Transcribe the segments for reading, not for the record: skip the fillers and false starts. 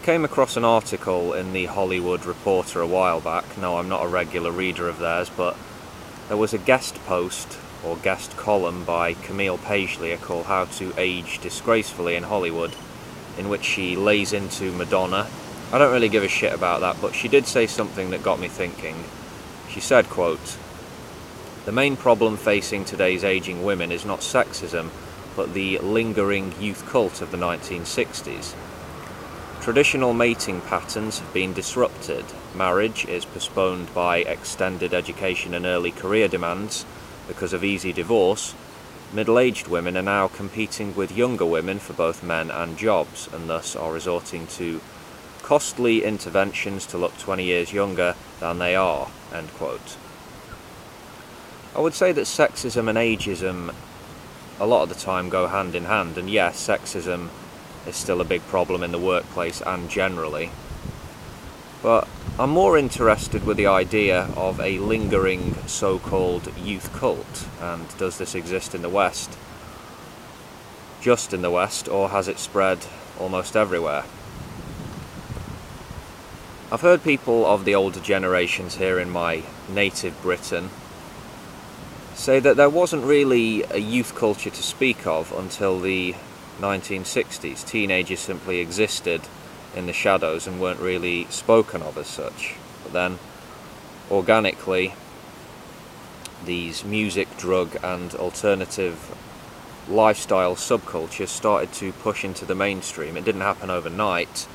came across an article in the Hollywood Reporter a while back. No, I'm not a regular reader of theirs, but there was a guest post or guest column by Camille Paglia called How to Age Disgracefully in Hollywood, in which she lays into Madonna. I don't really give a shit about that, but she did say something that got me thinking. She said, quote, "The main problem facing today's aging women is not sexism, but the lingering youth cult of the 1960s. Traditional mating patterns have been disrupted. Marriage is postponed by extended education and early career demands because of easy divorce. Middle-aged women are now competing with younger women for both men and jobs, and thus are resorting to costly interventions to look 20 years younger than they are." End quote. I would say that sexism and ageism a lot of the time go hand in hand, and yes, sexism is still a big problem in the workplace and generally, but I'm more interested with the idea of a lingering so-called youth cult, and does this exist in the West? Just in the West, or has it spread almost everywhere? I've heard people of the older generations here in my native Britain say that there wasn't really a youth culture to speak of until the 1960s. Teenagers simply existed in the shadows and weren't really spoken of as such. But then, organically, these music, drug and alternative lifestyle subcultures started to push into the mainstream. It didn't happen overnight,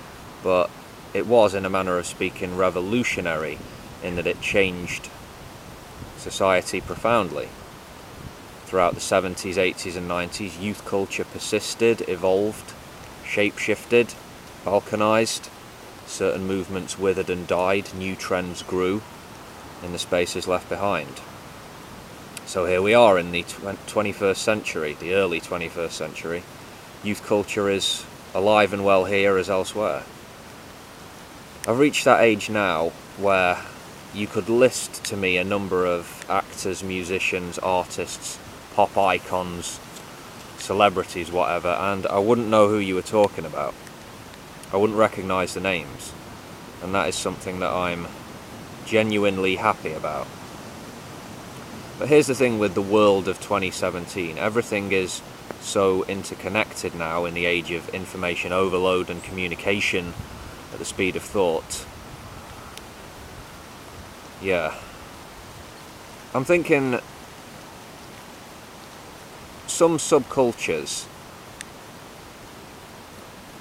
but it was, in a manner of speaking, revolutionary in that it changed society profoundly. Throughout the 70s, 80s and 90s, youth culture persisted, evolved, shape-shifted, balkanized. Certain movements withered and died, new trends grew in the spaces left behind. So here we are in the 21st century, the early 21st century. Youth culture is alive and well here as elsewhere. I've reached that age now where you could list to me a number of actors, musicians, artists, pop icons, celebrities, whatever, and I wouldn't know who you were talking about. I wouldn't recognise the names, and that is something that I'm genuinely happy about. But here's the thing with the world of 2017. Everything is so interconnected now in the age of information overload and communication at the speed of thought. Yeah. I'm thinking some subcultures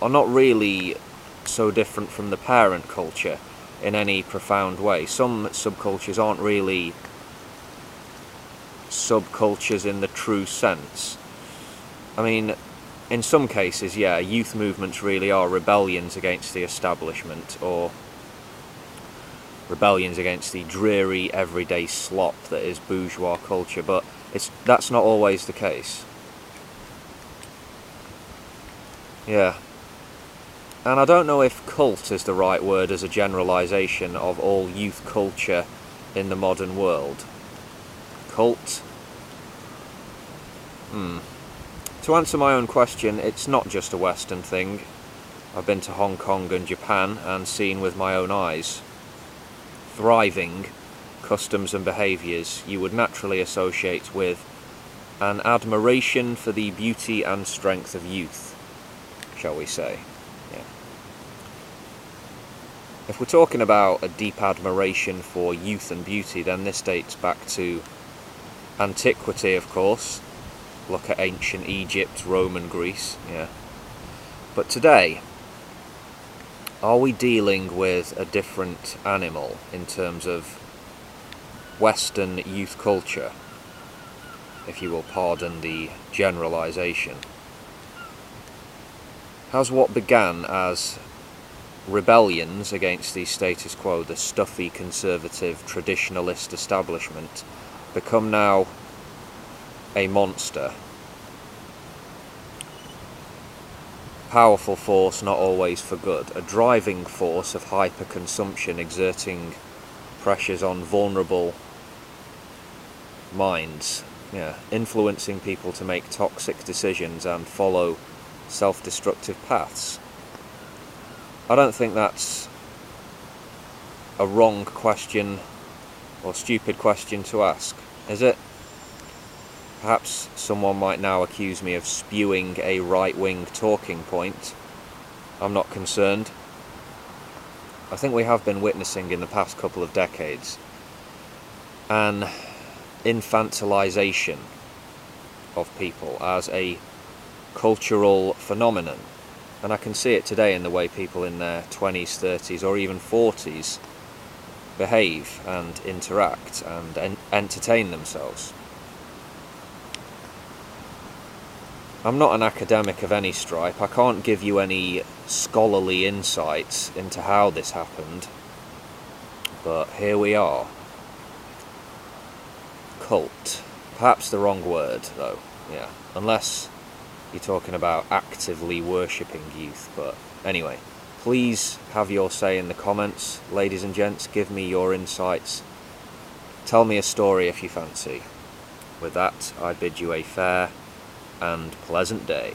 are not really so different from the parent culture in any profound way. Some subcultures aren't really subcultures in the true sense. I mean, in some cases, yeah, youth movements really are rebellions against the establishment, or rebellions against the dreary everyday slop that is bourgeois culture, but that's not always the case. Yeah. And I don't know if cult is the right word as a generalisation of all youth culture in the modern world. Cult? To answer my own question, it's not just a Western thing. I've been to Hong Kong and Japan and seen with my own eyes thriving customs and behaviours you would naturally associate with an admiration for the beauty and strength of youth, shall we say. Yeah. If we're talking about a deep admiration for youth and beauty, then this dates back to antiquity, of course. Look at ancient Egypt, Rome and Greece. Yeah. But today, are we dealing with a different animal in terms of Western youth culture, if you will pardon the generalisation? Has what began as rebellions against the status quo, the stuffy, conservative, traditionalist establishment, become now a monster? Powerful force, not always for good. A driving force of hyper-consumption exerting pressures on vulnerable minds. Yeah, influencing people to make toxic decisions and follow self-destructive paths. I don't think that's a wrong question or stupid question to ask, is it? Perhaps someone might now accuse me of spewing a right-wing talking point. I'm not concerned. I think we have been witnessing in the past couple of decades an infantilization of people as a cultural phenomenon. And I can see it today in the way people in their 20s, 30s or even 40s behave and interact and entertain themselves. I'm not an academic of any stripe. I can't give you any scholarly insights into how this happened. But here we are. Cult. Perhaps the wrong word, though. Yeah. Unless you're talking about actively worshipping youth. But anyway, please have your say in the comments, ladies and gents. Give me your insights. Tell me a story if you fancy. With that, I bid you a fair and pleasant day.